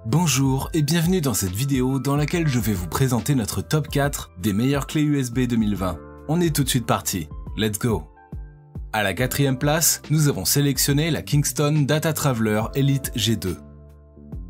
Bonjour et bienvenue dans cette vidéo dans laquelle je vais vous présenter notre top 4 des meilleures clés USB 2020. On est tout de suite parti, let's go! À la 4e place, nous avons sélectionné la Kingston Data Traveler Elite G2.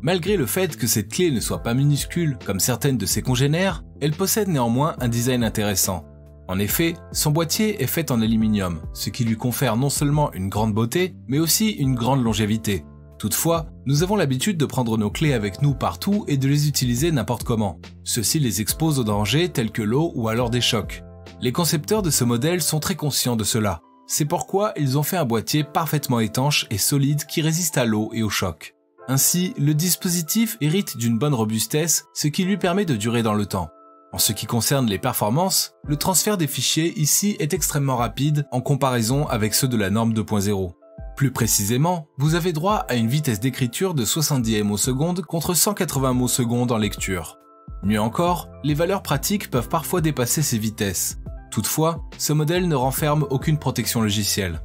Malgré le fait que cette clé ne soit pas minuscule comme certaines de ses congénères, elle possède néanmoins un design intéressant. En effet, son boîtier est fait en aluminium, ce qui lui confère non seulement une grande beauté, mais aussi une grande longévité. Toutefois, nous avons l'habitude de prendre nos clés avec nous partout et de les utiliser n'importe comment. Ceci les expose aux dangers tels que l'eau ou alors des chocs. Les concepteurs de ce modèle sont très conscients de cela. C'est pourquoi ils ont fait un boîtier parfaitement étanche et solide qui résiste à l'eau et aux chocs. Ainsi, le dispositif hérite d'une bonne robustesse, ce qui lui permet de durer dans le temps. En ce qui concerne les performances, le transfert des fichiers ici est extrêmement rapide en comparaison avec ceux de la norme 2.0. Plus précisément, vous avez droit à une vitesse d'écriture de 70 ms contre 180 ms en lecture. Mieux encore, les valeurs pratiques peuvent parfois dépasser ces vitesses. Toutefois, ce modèle ne renferme aucune protection logicielle.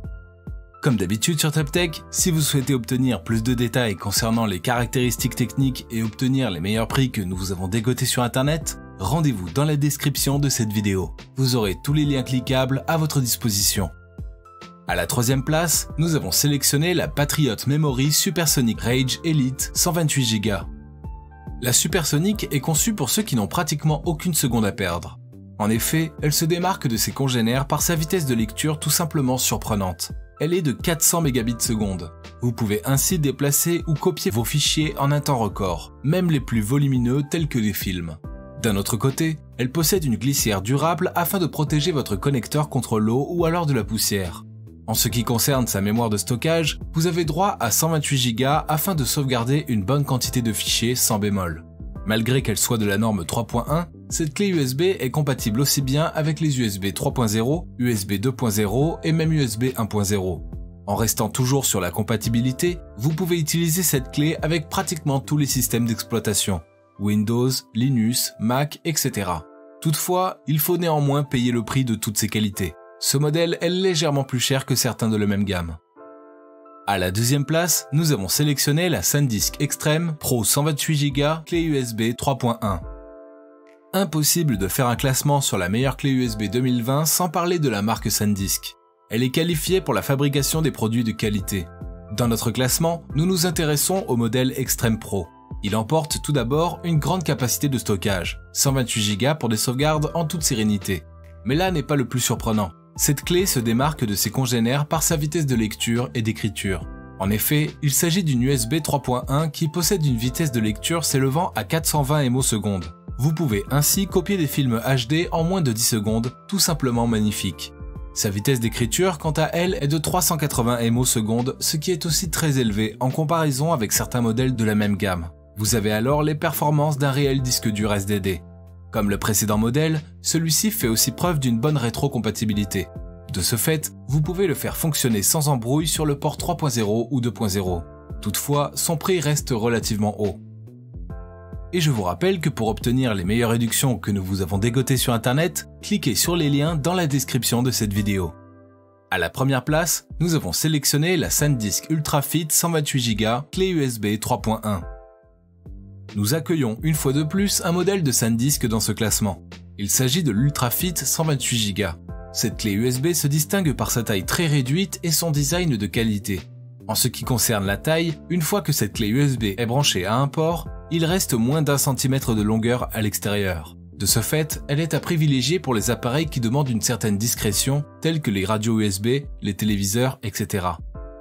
Comme d'habitude sur TopTech, si vous souhaitez obtenir plus de détails concernant les caractéristiques techniques et obtenir les meilleurs prix que nous vous avons dégotés sur internet, rendez-vous dans la description de cette vidéo. Vous aurez tous les liens cliquables à votre disposition. À la 3e place, nous avons sélectionné la Patriot Memory Supersonic Rage Elite 128 Go. La Supersonic est conçue pour ceux qui n'ont pratiquement aucune seconde à perdre. En effet, elle se démarque de ses congénères par sa vitesse de lecture tout simplement surprenante. Elle est de 400 mégabits seconde. Vous pouvez ainsi déplacer ou copier vos fichiers en un temps record, même les plus volumineux tels que les films. D'un autre côté, elle possède une glissière durable afin de protéger votre connecteur contre l'eau ou alors de la poussière. En ce qui concerne sa mémoire de stockage, vous avez droit à 128 Go afin de sauvegarder une bonne quantité de fichiers sans bémol. Malgré qu'elle soit de la norme 3.1, cette clé USB est compatible aussi bien avec les USB 3.0, USB 2.0 et même USB 1.0. En restant toujours sur la compatibilité, vous pouvez utiliser cette clé avec pratiquement tous les systèmes d'exploitation, Windows, Linux, Mac, etc. Toutefois, il faut néanmoins payer le prix de toutes ces qualités. Ce modèle est légèrement plus cher que certains de la même gamme. À la 2e place, nous avons sélectionné la SanDisk Extreme Pro 128 Go clé USB 3.1. Impossible de faire un classement sur la meilleure clé USB 2020 sans parler de la marque SanDisk. Elle est qualifiée pour la fabrication des produits de qualité. Dans notre classement, nous nous intéressons au modèle Extreme Pro. Il emporte tout d'abord une grande capacité de stockage, 128 Go pour des sauvegardes en toute sérénité. Mais là n'est pas le plus surprenant. Cette clé se démarque de ses congénères par sa vitesse de lecture et d'écriture. En effet, il s'agit d'une USB 3.1 qui possède une vitesse de lecture s'élevant à 420 ms. Vous pouvez ainsi copier des films HD en moins de 10 secondes, tout simplement magnifique. Sa vitesse d'écriture, quant à elle, est de 380 ms, ce qui est aussi très élevé en comparaison avec certains modèles de la même gamme. Vous avez alors les performances d'un réel disque dur SDD. Comme le précédent modèle, celui-ci fait aussi preuve d'une bonne rétrocompatibilité. De ce fait, vous pouvez le faire fonctionner sans embrouille sur le port 3.0 ou 2.0. Toutefois, son prix reste relativement haut. Et je vous rappelle que pour obtenir les meilleures réductions que nous vous avons dégotées sur internet, cliquez sur les liens dans la description de cette vidéo. À la 1re place, nous avons sélectionné la SanDisk UltraFit 128 Go clé USB 3.1. Nous accueillons une fois de plus un modèle de SanDisk dans ce classement. Il s'agit de l'UltraFit 128 Go. Cette clé USB se distingue par sa taille très réduite et son design de qualité. En ce qui concerne la taille, une fois que cette clé USB est branchée à un port, il reste moins d'1 cm de longueur à l'extérieur. De ce fait, elle est à privilégier pour les appareils qui demandent une certaine discrétion, tels que les radios USB, les téléviseurs, etc.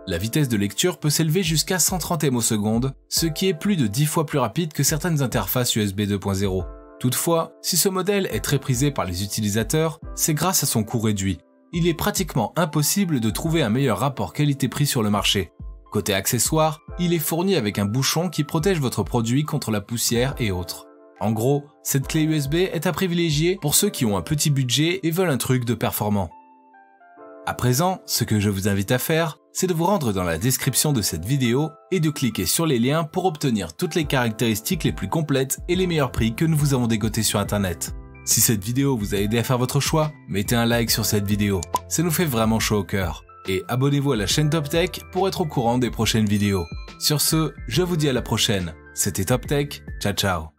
La vitesse de lecture peut s'élever jusqu'à 130 ms, ce qui est plus de 10 fois plus rapide que certaines interfaces USB 2.0. Toutefois, si ce modèle est très prisé par les utilisateurs, c'est grâce à son coût réduit. Il est pratiquement impossible de trouver un meilleur rapport qualité-prix sur le marché. Côté accessoires, il est fourni avec un bouchon qui protège votre produit contre la poussière et autres. En gros, cette clé USB est à privilégier pour ceux qui ont un petit budget et veulent un truc de performant. À présent, ce que je vous invite à faire, c'est de vous rendre dans la description de cette vidéo et de cliquer sur les liens pour obtenir toutes les caractéristiques les plus complètes et les meilleurs prix que nous vous avons dégotés sur internet. Si cette vidéo vous a aidé à faire votre choix, mettez un like sur cette vidéo, ça nous fait vraiment chaud au cœur. Et abonnez-vous à la chaîne TopTech pour être au courant des prochaines vidéos. Sur ce, je vous dis à la prochaine. C'était Top Tech, ciao ciao.